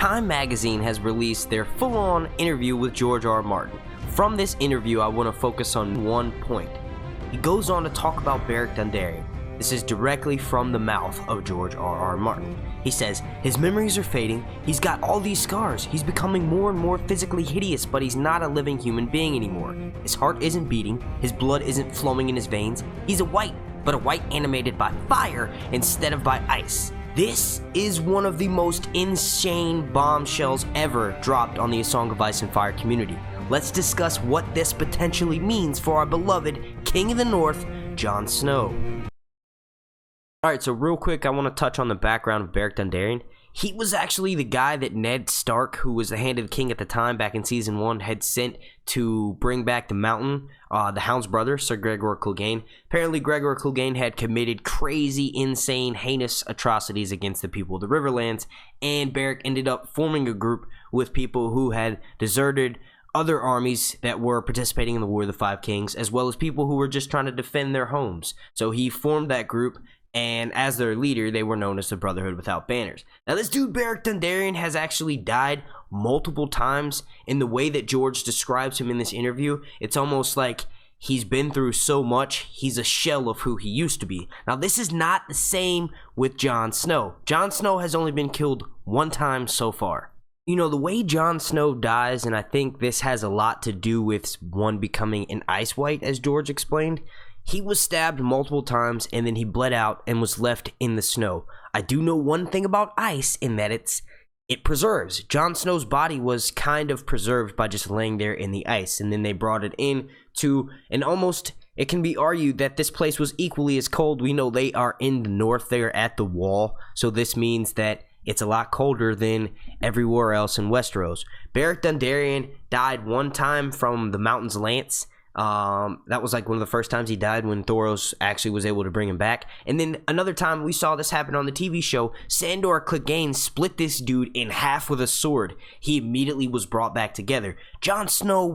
Time magazine has released their full-on interview with George R. R. Martin. From this interview, I want to focus on one point. He goes on to talk about Beric Dondarrion. This is directly from the mouth of George R. R. Martin. He says, his memories are fading, he's got all these scars, he's becoming more and more physically hideous, but he's not a living human being anymore. His heart isn't beating, his blood isn't flowing in his veins, he's a white, but a white animated by fire instead of by ice. This is one of the most insane bombshells ever dropped on the A Song of Ice and Fire community. Let's discuss what this potentially means for our beloved King of the North, Jon Snow. Alright, so real quick, I want to touch on the background of Beric Dondarrion. He was actually the guy that Ned Stark, who was the Hand of the King at the time back in Season 1, had sent to bring back the Mountain, the Hound's brother, Sir Gregor Clegane. Apparently, Gregor Clegane had committed crazy, insane, heinous atrocities against the people of the Riverlands, and Beric ended up forming a group with people who had deserted other armies that were participating in the War of the Five Kings, as well as people who were just trying to defend their homes. So he formed that group, and as their leader, they were known as the Brotherhood Without Banners. Now, this dude, Beric Dondarrion, has actually died multiple times. In the way that George describes him in this interview, it's almost like he's been through so much, he's a shell of who he used to be. Now, this is not the same with Jon Snow. Jon Snow has only been killed one time so far. You know, the way Jon Snow dies, and I think this has a lot to do with one becoming an Ice White, as George explained, he was stabbed multiple times and then he bled out and was left in the snow. I do know one thing about ice, in that it preserves. Jon Snow's body was kind of preserved by just laying there in the ice, and then they brought it in to, and almost, it can be argued that this place was equally as cold. We know they are in the north, they are at the wall, so this means that it's a lot colder than everywhere else in Westeros. Beric Dondarrion died one time from the Mountain's Lance. That was like one of the first times he died, when Thoros actually was able to bring him back. And then another time we saw this happen on the TV show, Sandor Clegane split this dude in half with a sword. He immediately was brought back together. Jon Snow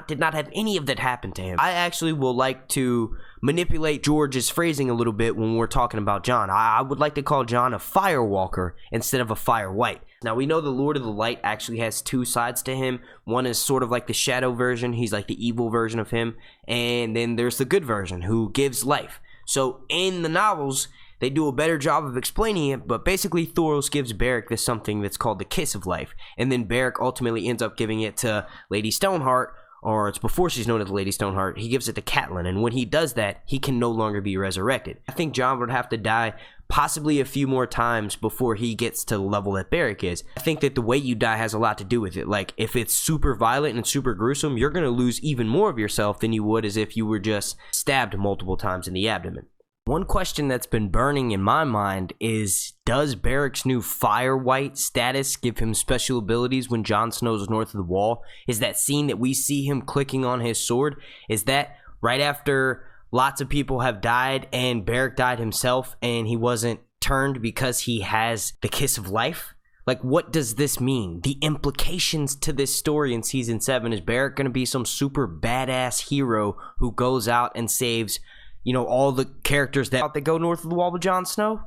did not have any of that happen to him. I actually will like to manipulate George's phrasing a little bit when we're talking about Jon. I would like to call Jon a firewalker instead of a fire white. Now, we know the Lord of the Light actually has two sides to him. One is sort of like the shadow version. He's like the evil version of him. And then there's the good version, who gives life. So in the novels, they do a better job of explaining it, but basically Thoros gives Beric this something that's called the Kiss of Life. And then Beric ultimately ends up giving it to Lady Stoneheart, or it's before she's known as Lady Stoneheart. He gives it to Catelyn, and when he does that, he can no longer be resurrected. I think Jon would have to die possibly a few more times before he gets to the level that Beric is. I think that the way you die has a lot to do with it. Like, if it's super violent and super gruesome, you're going to lose even more of yourself than you would as if you were just stabbed multiple times in the abdomen. One question that's been burning in my mind is, does Beric's new Fire White status give him special abilities when Jon Snow's north of the wall? Is that scene that we see him clicking on his sword, is that right after lots of people have died and Beric died himself and he wasn't turned because he has the Kiss of Life? Like, what does this mean? The implications to this story in Season 7, is Beric going to be some super badass hero who goes out and saves, you know, all the characters that go north of the wall with Jon Snow?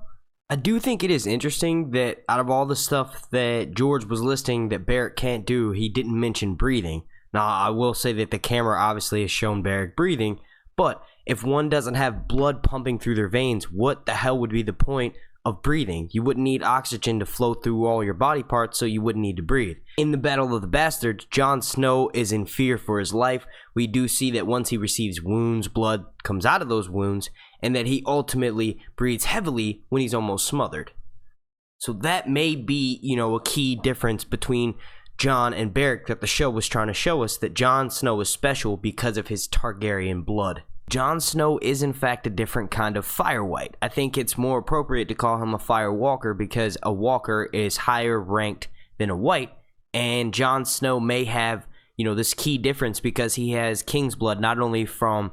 I do think it is interesting that out of all the stuff that George was listing that Beric can't do, he didn't mention breathing. Now, I will say that the camera obviously has shown Beric breathing, but if one doesn't have blood pumping through their veins, what the hell would be the point of breathing? You wouldn't need oxygen to flow through all your body parts, so you wouldn't need to breathe. In the Battle of the Bastards, Jon Snow is in fear for his life. We do see that once he receives wounds, blood comes out of those wounds, and that he ultimately breathes heavily when he's almost smothered. So that may be, you know, a key difference between Jon and Beric, that the show was trying to show us, that Jon Snow is special because of his Targaryen blood. Jon Snow is in fact a different kind of Fire White. I think it's more appropriate to call him a Fire Walker, because a Walker is higher ranked than a White, and Jon Snow may have, you know, this key difference because he has King's blood, not only from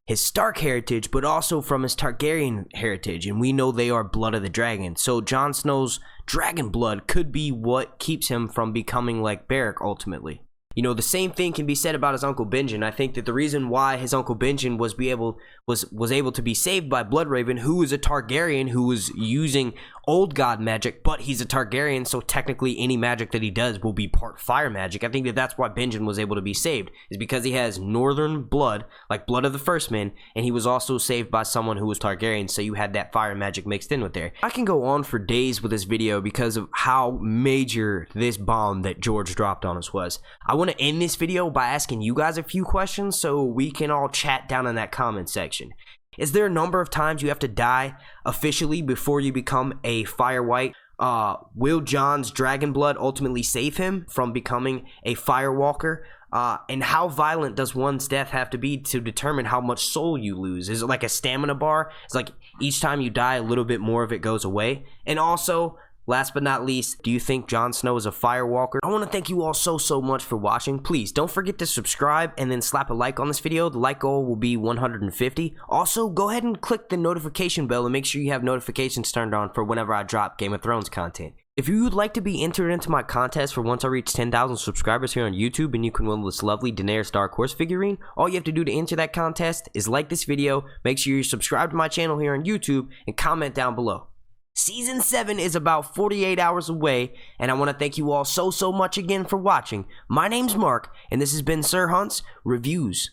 his Stark heritage, but also from his Targaryen heritage, and we know they are blood of the dragon. So Jon Snow's dragon blood could be what keeps him from becoming like Beric ultimately. You know, the same thing can be said about his Uncle Benjen. I think that the reason why his Uncle Benjen was able to be saved by Bloodraven, who is a Targaryen, who was using old god magic, but he's a Targaryen, so technically any magic that he does will be part fire magic. I think that that's why Benjen was able to be saved, is because he has northern blood, like blood of the first men, and he was also saved by someone who was Targaryen, so you had that fire magic mixed in with there. I can go on for days with this video because of how major this bomb that George dropped on us was. I want to end this video by asking you guys a few questions so we can all chat down in that comment section. Is there a number of times you have to die officially before you become a Fire White? Will Jon's dragon blood ultimately save him from becoming a Fire Walker? And how violent does one's death have to be to determine how much soul you lose? Is it like a stamina bar? It's like each time you die, a little bit more of it goes away. And also, last but not least, do you think Jon Snow is a Fire Walker? I want to thank you all so much for watching. Please don't forget to subscribe and then slap a like on this video. The like goal will be 150. Also, go ahead and click the notification bell and make sure you have notifications turned on for whenever I drop Game of Thrones content. If you would like to be entered into my contest for once I reach 10,000 subscribers here on YouTube and you can win this lovely Daenerys Dark Horse figurine, all you have to do to enter that contest is like this video, make sure you subscribe to my channel here on YouTube, and comment down below. Season 7 is about 48 hours away, and I want to thank you all so much again for watching. My name's Mark, and this has been Sir Hunt's Reviews.